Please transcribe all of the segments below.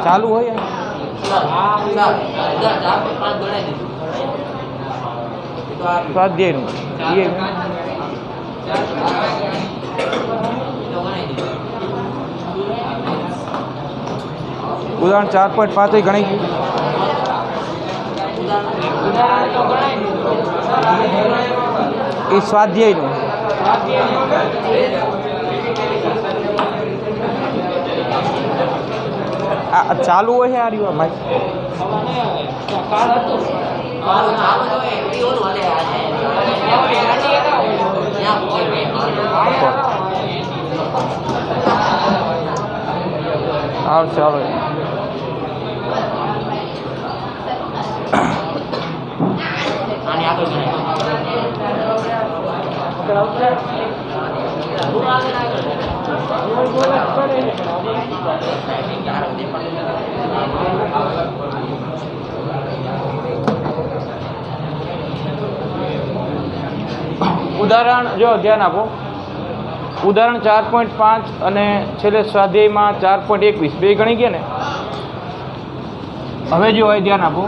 चालू हो या स्वाध्याय ये उदाहरण 4.5 गणी स्वाध्याय चालू हो है यार भाई और चलो उदाहरण जो ध्यान आपो उदाहरण 4.5 અને છેલ્લે સ્વાધ્યાયમાં 4.21 બે ગણી ગયા ને હવે જો હોય ધ્યાન આપો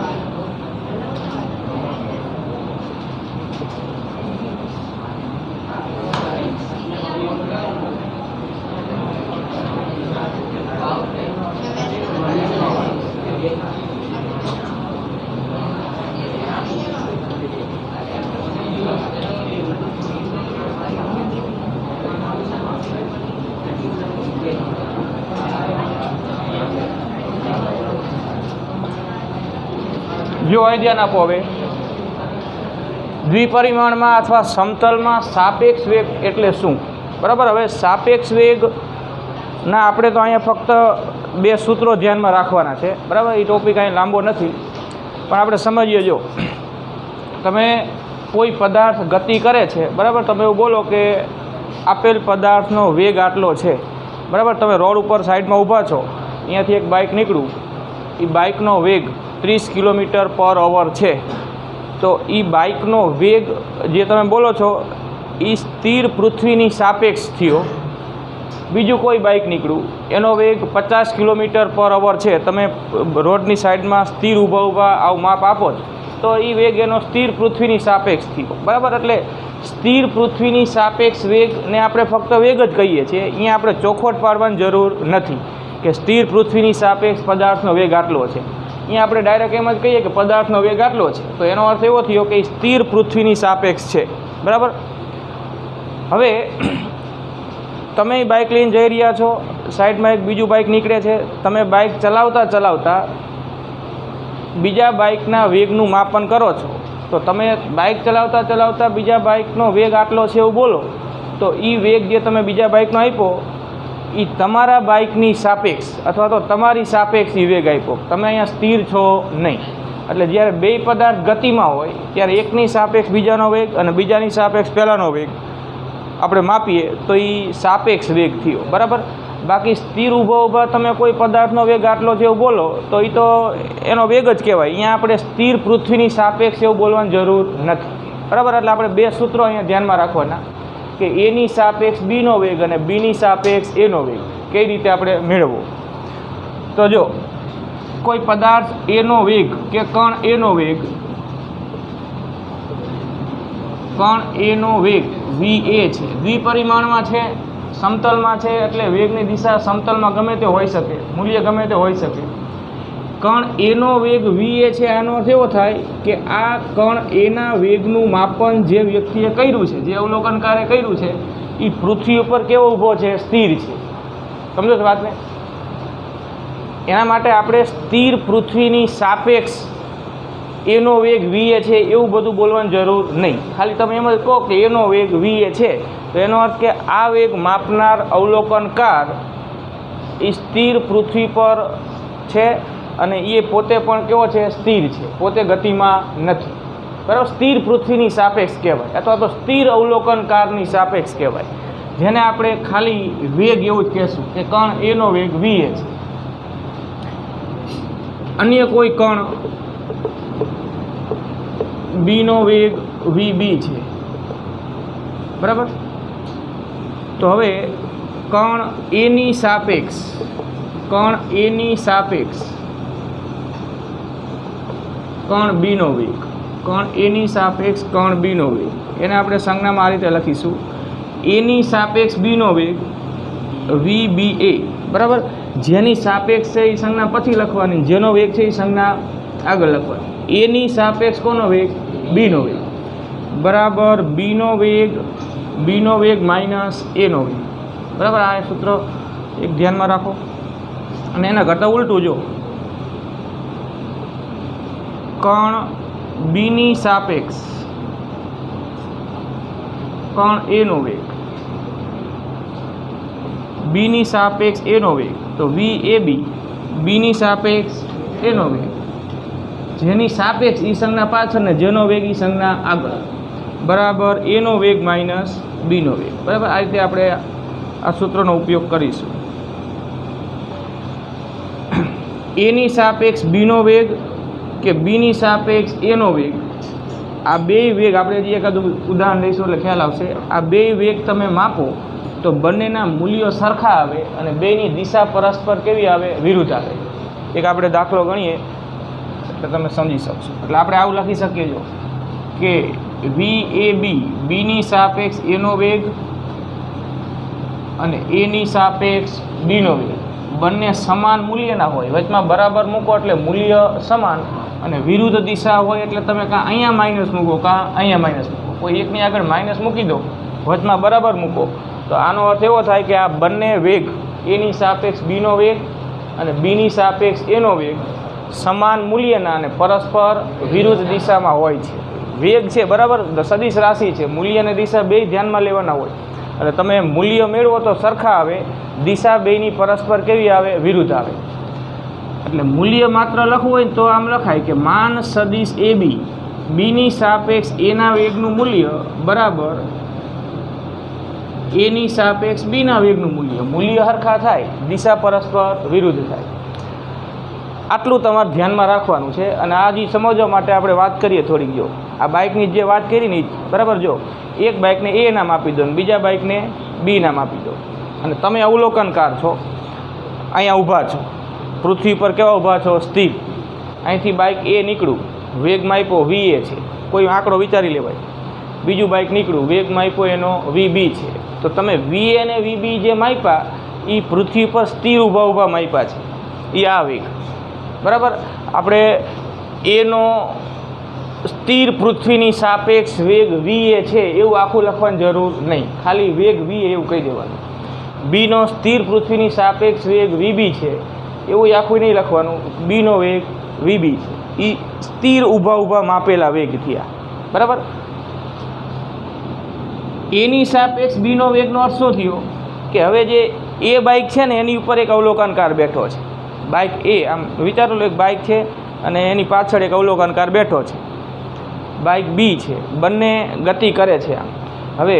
जो है ध्यान आपो हवे द्विपरिमाण में अथवा समतल में सापेक्ष वेग एटले शुं बराबर। हवे सापेक्ष वेग ना आपणे तो अहींया फक्त बे सूत्रों ध्यान में राखवाना छे बराबर। ये टॉपिक अहीं लांबो नथी पण आपणे समजीए। जो तमे कोई पदार्थ गति करे छे बराबर, तमे एवुं बोलो कि आपेल पदार्थनो वेग आटलो छे बराबर। तमे रोड पर साइड में ऊभा छो, अहींयाथी एक बाइक नीकळ्युं, ए बाइकनो वेग 30 km/h है। तो ई बाइकनो वेग जे तमे बोलो छो ई स्थिर पृथ्वीनी सापेक्ष थयो। बीजू कोई बाइक निकळ्युं एनो वेग 50 km/h है। तमे रोडनी साइड में स्थिर ऊभा ऊभा आवुं माप आपो तो ई वेग एनो स्थिर पृथ्वीनी सापेक्ष थयो बराबर। एटले स्थिर पृथ्वीनी सापेक्ष वेग ने आपणे फक्त वेग ज कहीए छीए। अहींया आपणे ચોખવટ पाडવાની જરૂર નથી કે स्थिर पृथ्वीनी सापेक्ष पदार्थनो वेग आटलो छे। अहीं आपणे डायरेक्ट एम ज कहीए कि पदार्थनो वेग आटलो छे तो एनो अर्थ एवो थयो कि स्थिर पृथ्वीनी सापेक्ष छे बराबर। हवे तमे बाइक लईने जई रह्या छो, साइड में एक बीजू बाइक निकळे छे, तमे बाइक चलावता चलावता बीजा बाइकना वेगनुं मापन करो छो तो तमे बाइक चलावता चलावता बीजा बाइकनो वेग आटलो छे एवुं बोलो तो ई वेग जे तमे बीजा बाइकनो आप्यो ई तमारा बाइकनी सापेक्ष अथवा तो तमारी सापेक्ष वेग आप्यो। तमे अहींया स्थिर छो नहीं एटले ज्यारे बे पदार्थ गतिमां होय त्यारे एकनी सापेक्ष बीजानो वेग अने बीजानी सापेक्ष पहेलानो वेग आपणे मापीए तो ई सापेक्ष वेग थयो बराबर। बाकी स्थिर ऊभा ऊभा तमे कोई पदार्थनो वेग आटलो छे एवुं बोलो तो ई तो एनो वेग ज कहेवाय। अहींया आपणे स्थिर पृथ्वीनी सापेक्ष एवुं बोलवानी जरूर नथी बराबर। एटले आपणे बे सूत्रो अहींया ध्यानमां राखवाना कि ए नी सापेक्ष बी नो वेग अने बी नी सापेक्ष ए नो वेग कई रीते आपणे मेळवવો। तो जो कोई पदार्थ ए नो वेग के कण ए नो वेग वी ए छे, द्विपरिमाणमां छे, समतलमां छे एटले वेगनी दिशा समतलमां गमे ते होई शके, मूल्य गमे ते होई शके। कण एनो वेग वी ए छे आनो अर्थ एवो थाय कि आ कण एना वेगनुं मापन जे व्यक्तिए कर्युं छे, जे अवलोकनकारे कर्युं छे ई पृथ्वी पर केवो ऊभो छे, स्थिर छे। समझो छो वातने? एना माटे आपणे स्थिर पृथ्वीनी सापेक्ष એનો વેગ વીએ છે એવું બધું બોલવાની જરૂર નહીં. ખાલી તમે એમ જ કહો કે એનો વેગ વીએ છે, તો એનો અર્થ કે આ વેગ માપનાર અવલોકનકાર એ સ્થિર પૃથ્વી પર છે અને એ પોતે પણ કેવો છે? સ્થિર છે, પોતે ગતિમાં નથી. બરાબર, સ્થિર પૃથ્વીની સાપેક્ષ કહેવાય અથવા તો સ્થિર અવલોકનકારની સાપેક્ષ કહેવાય, જેને આપણે ખાલી વેગ એવું જ કહેશું કે કણ એનો વેગ વીએ છે. અન્ય કોઈ કણ બીનો વેગ વીબી છે. બરાબર, તો હવે કણ એની સાપેક્ષ કણ બીનો વેગ કણ બીનો વેગ એને આપણે સંજ્ઞામાં આ રીતે લખીશું, એની સાપેક્ષ બીનો વેગ VBA. બરાબર, જેની સાપેક્ષ છે એ સંજ્ઞા પછી લખવાની, જેનો વેગ છે એ સંજ્ઞા આગળ લખવાની. એની સાપેક્ષ કોનો વેગ? બીનો વેગ બરાબર બીનો વેગ માઇનસ એનો વેગ. બરાબર, આ સૂત્ર એક ધ્યાનમાં રાખો. અને એના કરતાં ઉલટું જો, કણ બીની સાપેક્ષ કણ એનો વેગ બીની સાપેક્ષ એનો વેગ, તો VAB બીની સાપેક્ષ એનો વેગ, જેની સાપેક્ષ એ સંજ્ઞા પાછળ ને જેનો વેગ એ સંજ્ઞા આગળ, બરાબર એનો વેગ માઇનસ બીનો વેગ. બરાબર, આ રીતે આપણે આ સૂત્રનો ઉપયોગ કરીશું. એની સાપેક્ષ બીનો વેગ કે બીની સાપેક્ષ એનો વેગ, આ બે વેગ આપણે જે એકાદું ઉદાહરણ લઈશું એટલે ખ્યાલ આવશે. આ બે વેગ તમે માપો તો બંનેના મૂલ્યો સરખા આવે અને બેની દિશા પરસ્પર કેવી આવે? વિરુદ્ધ આવે. એક આપણે દાખલો ગણીએ એટલે તમે સમજી શકશો. એટલે આપણે આવું લખી શકીએ જો કે VAB બીની સાપેક્ષ એનો વેગ અને એની સાપેક્ષ બીનો વેગ બંને સમાન મૂલ્યના હોય, વચમાં બરાબર મૂકો એટલે મૂલ્ય સમાન, અને વિરુદ્ધ દિશા હોય એટલે તમે કાં અહીંયા માઇનસ મૂકો કાં અહીંયા માઇનસ મૂકો. કોઈ એકની આગળ માઇનસ મૂકી દો, વચમાં બરાબર મૂકો, તો આનો અર્થ એવો થાય કે આ બંને વેગ એની સાપેક્ષ બીનો વેગ અને બીની સાપેક્ષ એનો વેગ સમાન મૂલ્યના અને પરસ્પર વિરુદ્ધ દિશામાં હોય છે. વેગ છે બરાબર, સદિશ રાશિ છે, મૂલ્ય અને દિશા બે ધ્યાનમાં લેવાના હોય. એટલે તમે મૂલ્ય મેળવો તો સરખા આવે, દિશા બેની પરસ્પર કેવી આવે? વિરુદ્ધ આવે. એટલે મૂલ્ય માત્ર લખવું હોય તો આમ લખાય કે માન સદિશ AB બીની સાપેક્ષ એના વેગનું મૂલ્ય બરાબર એની સાપેક્ષ બીના વેગનું મૂલ્ય સરખા થાય, દિશા પરસ્પર વિરુદ્ધ થાય. આટલું તમારે ધ્યાનમાં રાખવાનું છે. અને આ જે સમજવા માટે આપણે વાત કરીએ થોડીક, જો આ બાઇકની જે વાત કરી ને બરાબર, જો એક બાઇકને A નામ આપી દો અને બીજા બાઇકને B નામ આપી દો, અને તમે અવલોકનકાર છો, અહીંયા ઊભા છો, પૃથ્વી પર કેવા ઊભા છો? સ્થિર. અહીંથી બાઇક A નીકળ્યું, વેગ માપ્યો VA છે, કોઈ આંકડો વિચારી લેવાય. બીજું બાઇક નીકળ્યું, વેગ માપ્યો એનો VB છે. તો તમે VA અને VB જે માપ્યા એ પૃથ્વી પર સ્થિર ઊભા માપ્યા છે, એ આ વેગ. બરાબર, આપણે એનો સ્થિર પૃથ્વીની સાપેક્ષ વેગ VA છે એવું આખું લખવાની જરૂર નહીં, ખાલી વેગ VA એવું કહી દેવાનું. બીનો સ્થિર પૃથ્વીની સાપેક્ષ વેગ VB છે એવું આખું નહીં લખવાનું. બીનો વેગ VB છે, એ સ્થિર ઊભા માપેલા વેગ થયા. બરાબર, એની સાપેક્ષ બીનો વેગનો અર્થ શું થયો કે હવે જે એ બાઇક છે ને એની ઉપર એક અવલોકનકાર બેઠો છે. બાઇક A, આમ વિચારો લો, એક બાઇક છે અને એની પાછળ એક અવલોકનકાર બેઠો છે. બાઇક B છે, બંને ગતિ કરે છે. આમ હવે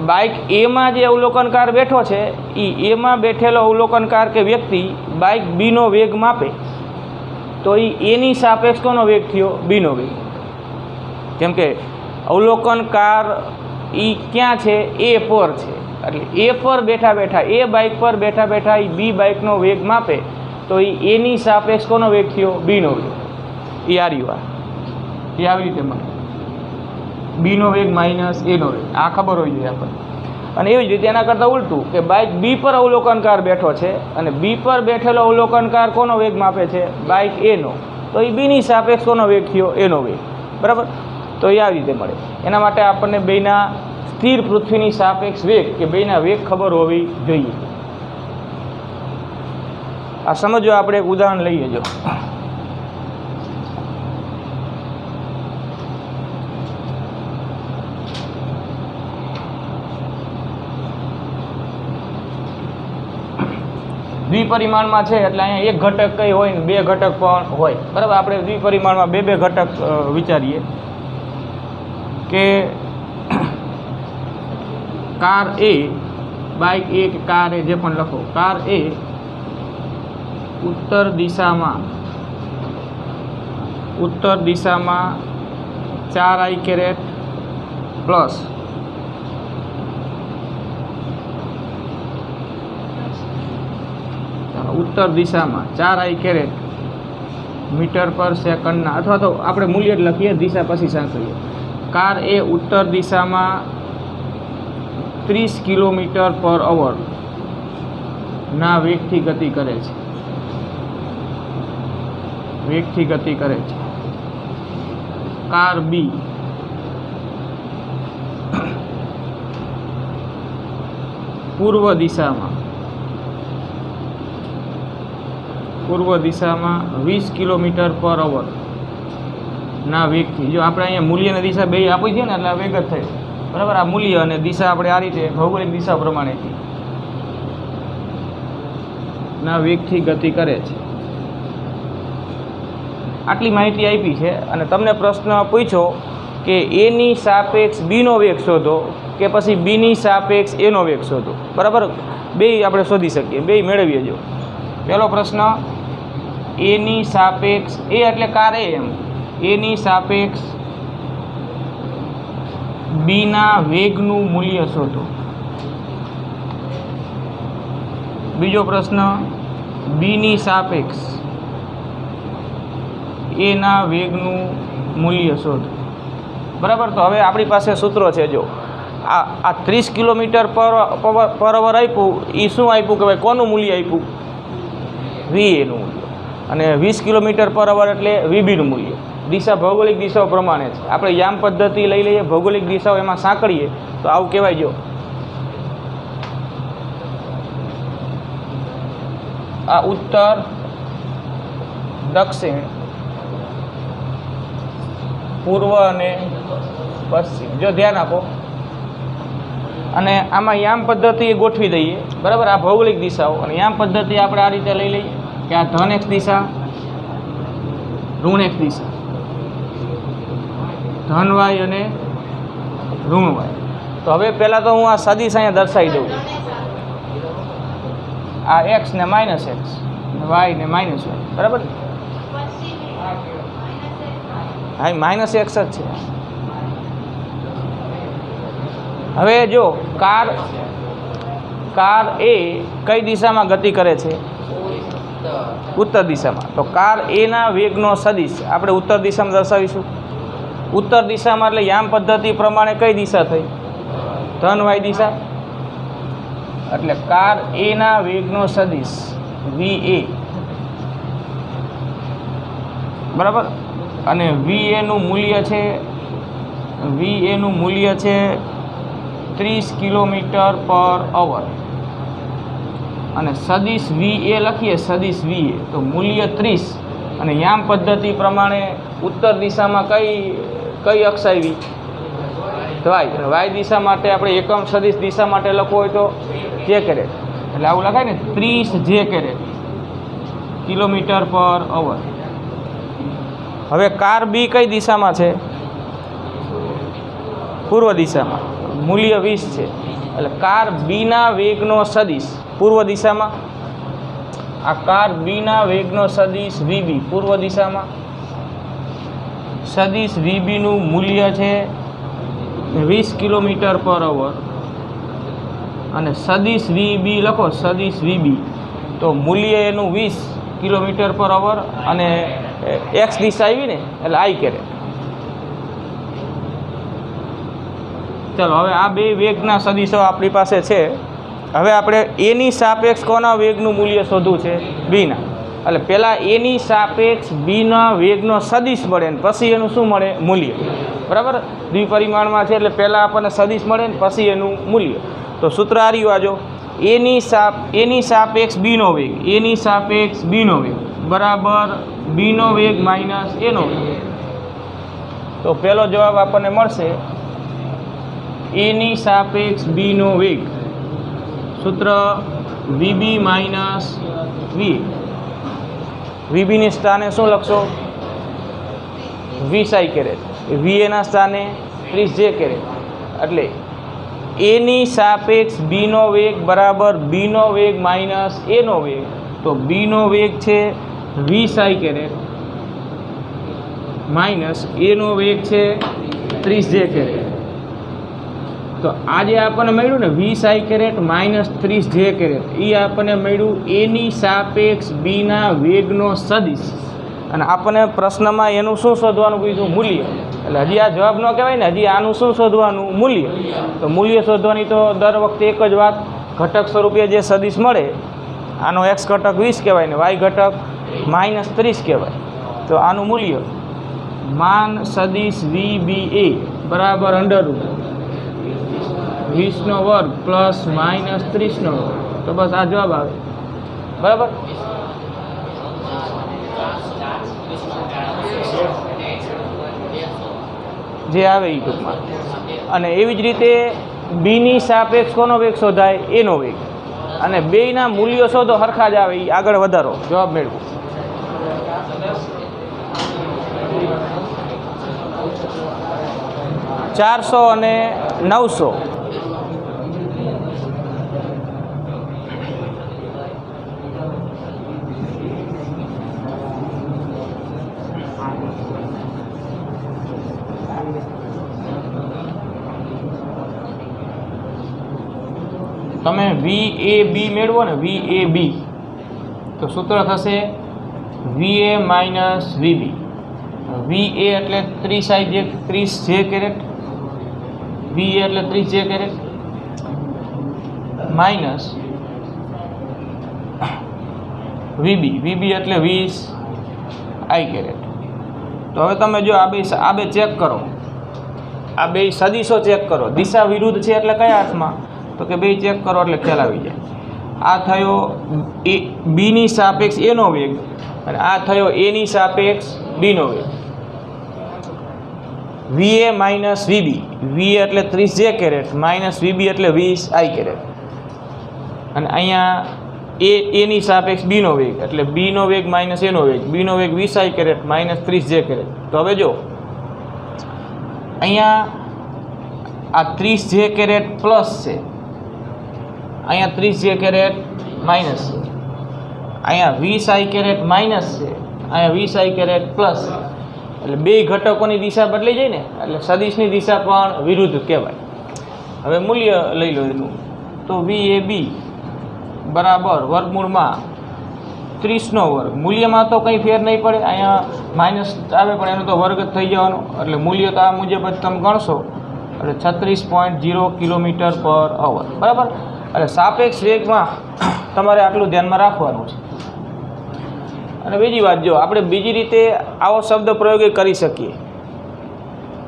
બાઇક Aમાં જે અવલોકનકાર બેઠો છે એ એમાં બેઠેલો અવલોકનકાર કે વ્યક્તિ બાઇક Bનો વેગ માપે તો એ એની સાપેક્ષ કોનો વેગ થયો? Bનો વેગ. કેમ કે અવલોકનકાર એ ક્યાં છે? A પર છે. એટલે A પર બેઠા એ બાઇક પર બેઠા એ B બાઇકનો વેગ માપે તો એ એની સાપેક્ષ કોનો વેગ થયો? Bનો વેગ. એ આ રહ્યું, એ આવી રીતે મળે, બીનો વેગ માઇનસ એનો વેગ. આ ખબર હોવી જોઈએ આપણને. અને એવી જ રીતે એના કરતાં ઉલટું કે બાઇક B પર અવલોકનકાર બેઠો છે અને B પર બેઠેલો અવલોકનકાર કોનો વેગ માપે છે? બાઇક Aનો. તો એ Bની સાપેક્ષ કોનો વેગ થયો? એનો વેગ. બરાબર, તો એ આવી રીતે મળે. એના માટે આપણને બેના સ્થિર પૃથ્વીની સાપેક્ષ વેગ કે બેના વેગ ખબર હોવી જોઈએ. આ સમજો, આપણે એક ઉદાહરણ લઈએ. જો દ્વિપરિમાણમાં છે એટલે અહીંયા એક ઘટક કંઈ હોય ને બે ઘટક પણ હોય, બરાબર. આપણે દ્વિપરિમાણમાં બે ઘટક વિચારીએ કે કાર એ, બાઇક એ કે કાર એ, જે પણ લખો, કાર એ ઉત્તર દિશામાં 4i કેરેટ પ્લસ ઉત્તર દિશામાં 4i કેરેટ મીટર પર સેકન્ડના, અથવા તો આપણે મૂલ્ય જ લખીએ, દિશા પછી સાંકળીએ. કાર એ ઉત્તર દિશામાં 30 કિલોમીટર પર અવર ના વેગથી ગતિ કરે છે. કાર બી પૂર્વ દિશામાં 20 કિલોમીટર પર અવર ના વેગથી. જો આપણે અહીંયા મૂલ્યની દિશા બે આપી છે ને એટલે આ વેગ જ થાય, બરાબર. આ મૂલ્ય અને દિશા આપણે આ રીતે ભૌગોલિક દિશા પ્રમાણેથી ના વેગથી ગતિ કરે છે. આટલી માહિતી આપી છે અને તમને પ્રશ્ન પૂછ્યો કે એની સાપેક્ષ બીનો વેગ શોધો કે પછી બીની સાપેક્ષ એનો વેગ શોધો, બરાબર. બેય આપણે શોધી શકીએ, બેય મેળવીએ. જો પહેલો પ્રશ્ન, એની સાપેક્ષ, એ એટલે કાર એ, એમ એની સાપેક્ષ બીના વેગનું મૂલ્ય શોધો. બીજો પ્રશ્ન, બીની સાપેક્ષ એના વેગનું મૂલ્ય શોધો, બરાબર. તો હવે આપણી પાસે સૂત્રો છે. જો આ 30 કિલોમીટર પર અવર આપ્યું, એ શું આપ્યું કે ભાઈ કોનું મૂલ્ય આપ્યું? VA નું મૂલ્ય. અને 20 કિલોમીટર પર અવર એટલે VB નું મૂલ્ય. દિશા ભૌગોલિક દિશાઓ પ્રમાણે છે. આપણે યામ પદ્ધતિ લઈ લઈએ, ભૌગોલિક દિશાઓ એમાં સાંકળીએ તો આવું કહેવાય. જો આ ઉત્તર, દક્ષિણ, પૂર્વ અને પશ્ચિમ. જો ધ્યાન આપો, અને આમાં યામ પદ્ધતિ ગોઠવી દઈએ, બરાબર. આ ભૌગોલિક દિશાઓ અને યામ પદ્ધતિ આપણે આ રીતે લઈ લઈએ કે આ ધન x દિશા, ઋણ x દિશા, ધન y અને ઋણ y. તો હવે પહેલાં તો હું આ સદિશ અહીંયા દર્શાવી દઉં. આ x ને -x, y ને -y, બરાબર. હા, -x જ છે. હવે જો કાર એ કઈ દિશામાં ગતિ કરે છે? ઉત્તર દિશામાં. તો કાર એના વેગનો સદિશ આપણે ઉત્તર દિશામાં દર્શાવીશું. ઉત્તર દિશામાં એટલે યામ પદ્ધતિ પ્રમાણે કઈ દિશા થઈ? ધન y દિશા. એટલે કાર એના વેગનો સદિશ VA, બરાબર. અને VA નું મૂલ્ય છે 30 કિલોમીટર પર અવર. અને સદિશ VA લખીએ, સદિશ VA તો મૂલ્ય 30. અને યામ પદ્ધતિ પ્રમાણે ઉત્તર દિશામાં કઈ અક્ષ આવી? y. y દિશા માટે આપણે એકમ સદિશ દિશા માટે લખવું હોય તો j કેરેટ, એટલે આવું લખાય ને, 30 j કેરેટ કિલોમીટર પર અવર. હવે કાર બી કઈ દિશામાં છે? પૂર્વ દિશામાં. મૂલ્ય 20 છે. એટલે કાર બીના વેગનો સદિશ પૂર્વ દિશામાં. આ કાર બીના વેગનો સદિશ VB પૂર્વ દિશામાં. સદિશ VB નું મૂલ્ય છે 20 કિલોમીટર પર અવર. અને સદિશ VB લખો, સદિશ VB તો મૂલ્ય એનું 20 કિલોમીટર પર અવર. અને x દિશા આવી ને એટલે i કેરેટ. ચલો, હવે આ બે વેગના સદિશો આપણી પાસે છે. હવે આપણે એની સાપેક્ષ કોના વેગનું મૂલ્ય શોધવું છે? બીના. એટલે પહેલાં એની સાપેક્ષ બીના વેગનો સદિશ મળે ને પછી એનું શું મળે? મૂલ્ય, બરાબર. દ્વિપરિમાણમાં છે એટલે પહેલાં આપણને સદિશ મળે ને પછી એનું મૂલ્ય. તો સૂત્ર આ રહ્યું. આજો એની સાપેક્ષ બીનો વેગ, એની સાપેક્ષ બીનો વેગ બરાબર બીનો વેગ માઇનસ એનો વેગ. તો પહેલો જવાબ આપણને મળશે એની સાપેક્ષ બીનો વેગ. સૂત્ર વીબી માઇનસ વી, વીબીની સ્થાને શું લખશો 20 I કેરેટ, વીએના સ્થાને 30 J કેરેટ, એટલે એની સાપેક્ષ બીનો વેગ બરાબર બીનો વેગ માઇનસ એનો વેગ, તો બીનો વેગ છે 20 I કેરેટ માઇનસ એનો વેગ છે 30 J કેરેટ. તો આજે આપણને મળ્યું ને 20 I caret minus 30 J carat, એ આપણને મળ્યું એની સાપેક્ષ બીના વેગનો સદિશ. અને આપણને પ્રશ્નમાં એનું શું શોધવાનું કીધું? મૂલ્ય. એટલે હજી આ જવાબ ન કહેવાય ને, હજી આનું શું શોધવાનું? મૂલ્ય. તો મૂલ્ય શોધવાની તો દર વખતે એક જ વાત, ઘટક સ્વરૂપે જે સદિશ મળે આનો x ઘટક 20 કહેવાય ને y ઘટક માઇનસ 30 કહેવાય. તો આનું મૂલ્ય માન સદિશ VBA બરાબર √ 20 નો વર્ગ પ્લસ માઇનસ 30 નો વર્ગ. તો બસ આ જવાબ આવે. બરાબર. જે આવે એ ટૂંકમાં. અને એવી જ રીતે બીની સાપેક્ષ કોનો વેગ શોધાય? એનો વેગ. અને બેયના મૂલ્યો શોધો, સરખા જ આવે, એ આગળ વધારો, જવાબ મેળવો. ચારસો અને 900. તમે VAB મેળવો ને, VAB, તો સૂત્ર થશે VA માઇનસ VB. VA એટલે 30 J કેરેટ, VA એટલે 30 J કેરેટ માઇનસ VB એટલે 20 I કેરેટ. તો હવે તમે જો આ બે ચેક કરો, આ બે સદિશો ચેક કરો, દિશા વિરુદ્ધ છે એટલે કયા અર્થમાં? તો કે બે ચેક કરો એટલે ખ્યાલ આવી જાય. આ થયો બીની સાપેક્ષ એનો વેગ અને આ થયો એની સાપેક્ષ બીનો વેગ. VA માઇનસ VB, VA એટલે 30 J કેરેટ માઇનસ VB એટલે 20 I કેરેટ. અને અહીંયા એની સાપેક્ષ બીનો વેગ એટલે બીનો વેગ માઇનસ એનો વેગ, બીનો વેગ 20 I caret minus 30 J caret. તો હવે જો અહીંયા આ 30 J કેરેટ પ્લસ છે, અહીંયા 30 J કેરેટ માઇનસ છે, અહીંયા 20 I કેરેટ માઇનસ છે, અહીંયા 20 I કેરેટ પ્લસ. એટલે બે ઘટકોની દિશા બદલાઈ જાય ને, એટલે સદિશની દિશા પણ વિરુદ્ધ કહેવાય. હવે મૂલ્ય લઈ લો એનું, તો VAB બરાબર વર્ગમૂળમાં 30 નો વર્ગ. મૂલ્યમાં તો કંઈ ફેર નહીં પડે, અહીંયા માઇનસ આવે પણ એનો તો વર્ગ જ થઈ જવાનો, એટલે મૂલ્ય તો આ મુજબ જ તમે ગણશો એટલે 36.0 km/h. બરાબર. એટલે સાપેક્ષ વેગમાં તમારે આટલું ધ્યાનમાં રાખવાનું છે. અને બીજી વાત, જો આપણે બીજી રીતે આવો શબ્દ પ્રયોગ કરી શકીએ.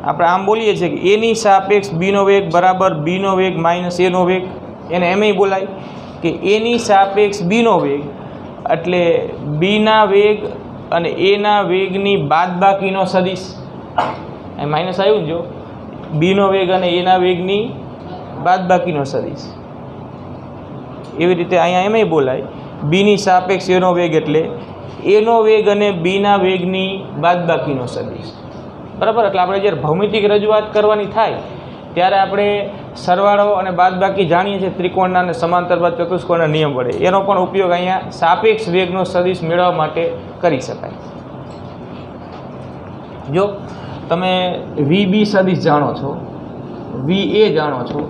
આપણે આમ બોલીએ છીએ કે એની સાપેક્ષ બીનો વેગ બરાબર બીનો વેગ માઇનસ એનો વેગ. એને એમ બોલાય કે એની સાપેક્ષ બીનો વેગ એટલે બીના વેગ અને એના વેગની બાદબાકીનો સદિશ. એ માઇનસ આવ્યું ને, જો બીનો વેગ અને એના વેગની બાદબાકીનો સદિશ. એવી રીતે અહીંયા એમ બોલાય બીની સાપેક્ષ એનો વેગ એટલે એનો વેગ અને બીના વેગની બાદબાકીનો સદિશ. બરાબર. એટલે આપણે જ્યારે ભૌમિતિક રજૂઆત કરવાની થાય ત્યારે આપણે સરવાળો અને બાદબાકી જાણીએ છીએ ત્રિકોણના અને સમાંતરબાદ ચતુષ્કોણના નિયમ વડે. એનો પણ ઉપયોગ અહીંયા સાપેક્ષ વેગનો સદિશ મેળવવા માટે કરી શકાય. જો તમે VB સદિશ જાણો છો, VA જાણો છો,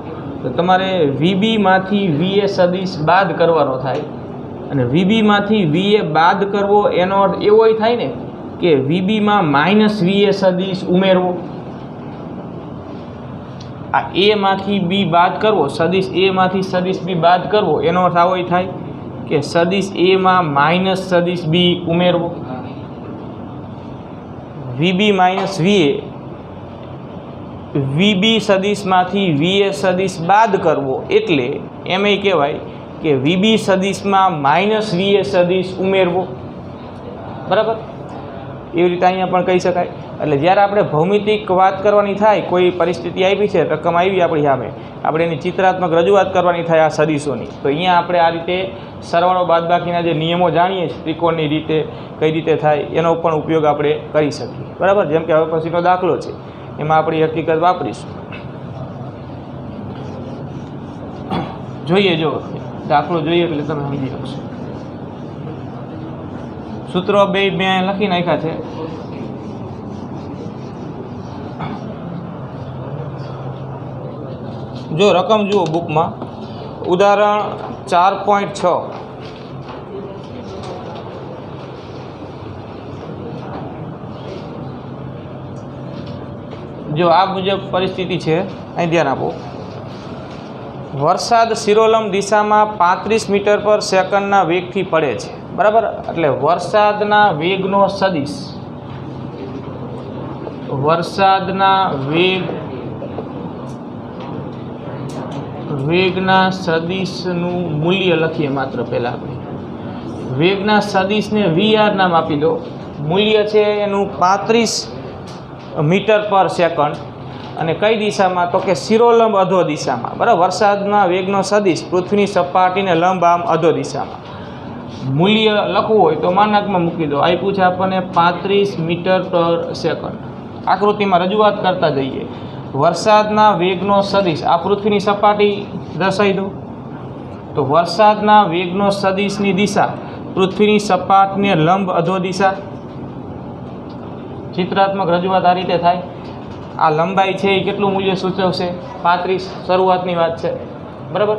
તો તમારે VBમાંથી VA સદિશ બાદ કરવાનો થાય. અને VBમાંથી VA બાદ કરવો એનો અર્થ એવો થાય ને કે VBમાં માઇનસ VA સદિશ ઉમેરવો. આ એમાંથી બી બાદ કરવો, સદિશ એમાંથી સદિશ બી બાદ કરવો, એનો અર્થ આવો થાય કે સદિશ એમાં માઇનસ સદિશ બી ઉમેરવો. VB minus VA, VB સદિશમાંથી VA સદિશ બાદ કરવો એટલે એમ કહેવાય કે VB સદિશમાં માઇનસ VA સદિશ ઉમેરવો. બરાબર. એવી રીતે અહીંયા પણ કહી શકાય. એટલે જ્યારે આપણે ભૌમિતિક વાત કરવાની થાય, કોઈ પરિસ્થિતિ આવી છે, રકમ આવી આપણી સામે, આપણે એની ચિત્રાત્મક રજૂઆત કરવાની થાય આ સદીશોની, તો અહીંયા આપણે આ રીતે સરવાળો બાદબાકીના જે નિયમો જાણીએ છીએ ત્રિકોણની રીતે કઈ રીતે થાય એનો પણ ઉપયોગ આપણે કરી શકીએ. બરાબર. જેમ કે હવે પછીનો દાખલો છે એમાં આપણી હકીકત વાપરીશું. જોઈએ, જો દાખલો જોઈએ એટલે તમે સમજી શકશો. સૂત્રો બે મેં લખી નાખ્યા છે. જો રકમ જુઓ બુકમાં, ઉદાહરણ 4.6. જો આ મુજબ પરિસ્થિતિ છે, અહીં ધ્યાન આપો. વરસાદ શિરોલમ દિશામાં 35 મીટર પર સેકન્ડના વેગથી પડે છે. બરાબર. એટલે વરસાદના વેગનો સદિશ, વરસાદના વેગના સદિશનું મૂલ્ય લખીએ. માત્ર પહેલાં આપણે વેગના સદિશને વીઆર નામ આપી દો. મૂલ્ય છે એનું 35 મીટર પર સેકન્ડ. અને કઈ દિશામાં? તો કે શિરોલંબ અધો દિશામાં. બરાબર. વરસાદના વેગનો સદિશ પૃથ્વીની સપાટીને લંબ આમ અધો દિશામાં. મૂલ્ય લખવું હોય તો માનાંકમાં મૂકી દો. આપ્યું છે આપણને 35 મીટર પર સેકન્ડ. આકૃતિમાં રજૂઆત કરતા જઈએ. વરસાદના વેગનો સદિશ, આ પૃથ્વીની સપાટી દર્શાવી દો. તો વરસાદના વેગનો સદિશની દિશા પૃથ્વીની સપાટીને લંબ અધો દિશા. ચિત્રાત્મક રજૂઆત આ રીતે થાય. આ લંબાઈ છે એ કેટલું મૂલ્ય સૂચવશે? 35. શરૂઆતની વાત છે. બરાબર.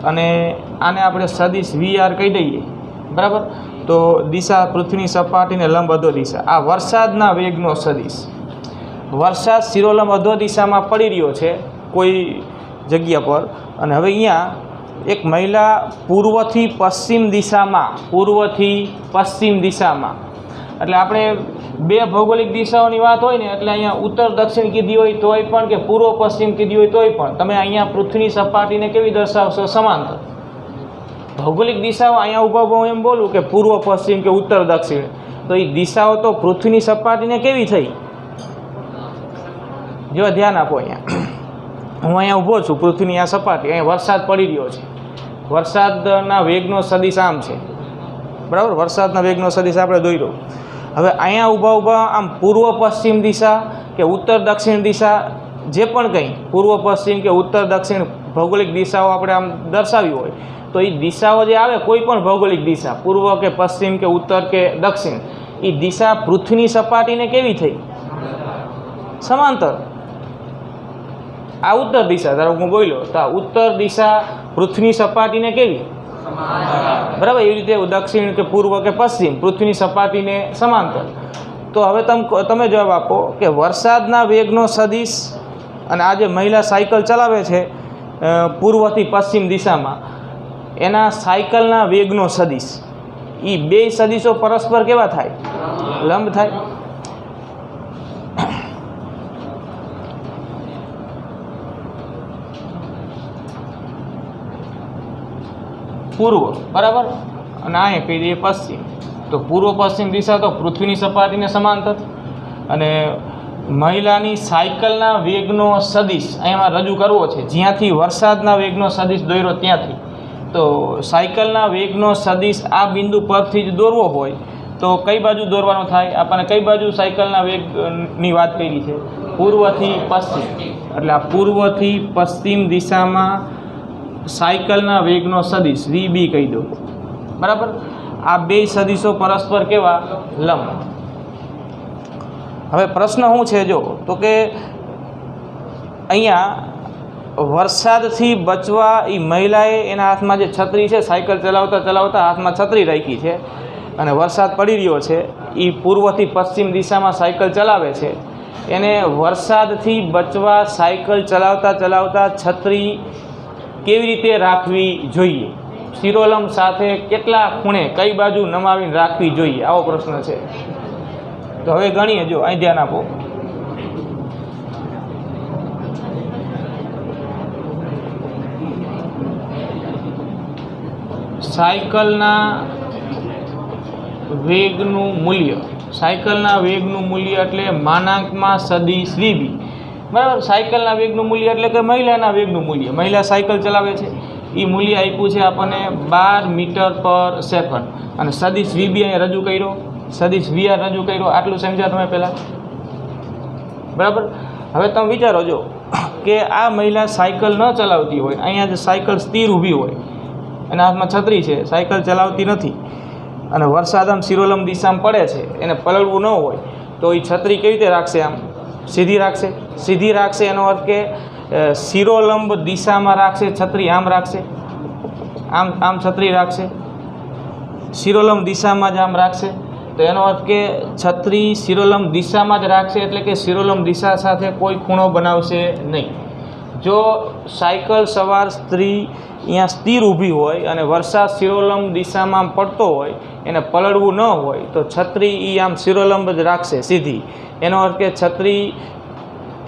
અને આને આપણે સદિશ વીઆર કહી દઈએ. બરાબર. તો દિશા પૃથ્વીની સપાટીને લંબ અધો દિશા. આ વરસાદના વેગનો સદિશ. વરસાદ શિરોલંબ અધો દિશામાં પડી રહ્યો છે કોઈ જગ્યા પર, અને હવે અહીંયા એક મહિલા પૂર્વથી પશ્ચિમ દિશામાં, એટલે આપણે બે ભૌગોલિક દિશાઓની વાત હોય ને, એટલે અહીંયા ઉત્તર દક્ષિણ કીધી હોય તોય પણ, કે પૂર્વ પશ્ચિમ કીધી હોય તોય પણ, તમે અહીંયા પૃથ્વીની સપાટીને કેવી દર્શાવશો? સમાંતર. ભૌગોલિક દિશાઓ અહીંયા ઊભા હું એમ બોલું કે પૂર્વ પશ્ચિમ કે ઉત્તર દક્ષિણ, તો એ દિશાઓ તો પૃથ્વીની સપાટીને કેવી થઈ? જો ધ્યાન આપો. અહીંયા હું અહીંયા ઊભો છું, પૃથ્વીની આ સપાટી, અહીંયા વરસાદ પડી રહ્યો છે. વરસાદના વેગનો સદિશ આમ છે. બરાબર. વરસાદના વેગનો સદિશ આપણે દોર્યો. હવે અહીંયા ઊભા આમ પૂર્વ પશ્ચિમ દિશા કે ઉત્તર દક્ષિણ દિશા, જે પણ કંઈ પૂર્વ પશ્ચિમ કે ઉત્તર દક્ષિણ ભૌગોલિક દિશાઓ આપણે આમ દર્શાવી હોય, તો એ દિશાઓ જે આવે, કોઈ પણ ભૌગોલિક દિશા, પૂર્વ કે પશ્ચિમ કે ઉત્તર કે દક્ષિણ, એ દિશા પૃથ્વીની સપાટીને કેવી થઈ? સમાંતર. આ ઉત્તર દિશા, ધારો હું બોલ્યો તો આ ઉત્તર દિશા પૃથ્વીની સપાટીને કેવી? બરાબર. એવી રીતે દક્ષિણ કે પૂર્વ કે પશ્ચિમ પૃથ્વીની સપાટીને સમાંતર. તો હવે તમે જવાબ આપો કે વરસાદના વેગનો સદિશ અને આ જે મહિલા સાયકલ ચલાવે છે પૂર્વથી પશ્ચિમ દિશામાં, એના સાયકલના વેગનો સદિશ, એ બે સદિશો પરસ્પર કેવા થાય? લંબ થાય. પૂર્વ, બરાબર, અને અહીંયા કહી દઈએ પશ્ચિમ. તો પૂર્વ પશ્ચિમ દિશા તો પૃથ્વીની સપાટીને સમાંતર, અને મહિલાની સાયકલના વેગનો સદિશ અહીંયામાં રજૂ કરવો છે, જ્યાંથી વરસાદના વેગનો સદિશ દોર્યો ત્યાંથી. તો સાયકલના વેગનો સદિશ આ બિંદુ પરથી જ દોરવો હોય તો કઈ બાજુ દોરવાનો થાય? આપણને કઈ બાજુ સાયકલના વેગની વાત કરી છે? પૂર્વથી પશ્ચિમ. એટલે આ પૂર્વથી પશ્ચિમ દિશામાં સાયકલના વેગનો સદિશ VB કહી દો. બરાબર. આ બે સદિશો પરસ્પર કેવા? લંબ. હવે પ્રશ્ન શું છે? જો તો કે અહીંયા વરસાદથી બચવા એ મહિલાએ એના હાથમાં જે છત્રી છે, સાયકલ ચલાવતા હાથમાં છત્રી રાખી છે, અને વરસાદ પડી રહ્યો છે, એ પૂર્વથી પશ્ચિમ દિશામાં સાયકલ ચલાવે છે. એને વરસાદથી બચવા સાયકલ ચલાવતા છત્રી કેવી રીતે રાખવી જોઈએ? શિરોલંબ સાથે કેટલા ખૂણે, કઈ બાજુ નમાવીને રાખવી જોઈએ? આવો પ્રશ્ન છે. તો હવે ગણીએ. જો અહીં ધ્યાન આપો. સાયકલના વેગનું મૂલ્ય સાયકલના વેગનું મૂલ્ય એટલે માનાંકમાં સદિશ વીબી, બરાબર. સાયકલના વેગનું મૂલ્ય એટલે કે મહિલાના વેગનું મૂલ્ય, મહિલા સાયકલ ચલાવે છે એ મૂલ્ય આપ્યું છે આપણને 12 મીટર પર સેકન્ડ, અને સદિશ વીબી અહીંયા રજૂ કર્યો, સદિશ વીઆર રજૂ કર્યો. આટલું સમજ્યા તમે પહેલાં, બરાબર. હવે તમે વિચારો જો કે આ મહિલા સાયકલ ન ચલાવતી હોય, અહીંયા જે સાયકલ સ્થિર ઊભી હોય, એના હાથમાં છત્રી છે, સાયકલ ચલાવતી નથી, અને વરસાદ આમ શિરોલંબ દિશામાં પડે છે, એને પલળવું ન હોય તો એ છત્રી કેવી રીતે રાખશે? આમ સીધી રાખશે, સીધી રાખશે. એનો અર્થ કે શિરોલંબ દિશામાં રાખશે, છત્રી આમ રાખશે, આમ છત્રી રાખશે, શિરોલંબ દિશામાં જ આમ રાખશે. તો એનો અર્થ કે છત્રી શિરોલંબ દિશામાં જ રાખશે, એટલે કે શિરોલંબ દિશા સાથે કોઈ ખૂણો બનાવશે નહીં. જો સાયકલ સવાર સ્ત્રી અહીંયા સ્થિર ઊભી હોય અને વરસાદ શિરોલંબ દિશામાં પડતો હોય, એને પલળવું ન હોય, તો છત્રી એ આમ શિરોલંબ જ રાખશે સીધી. એનો અર્થ કે છત્રી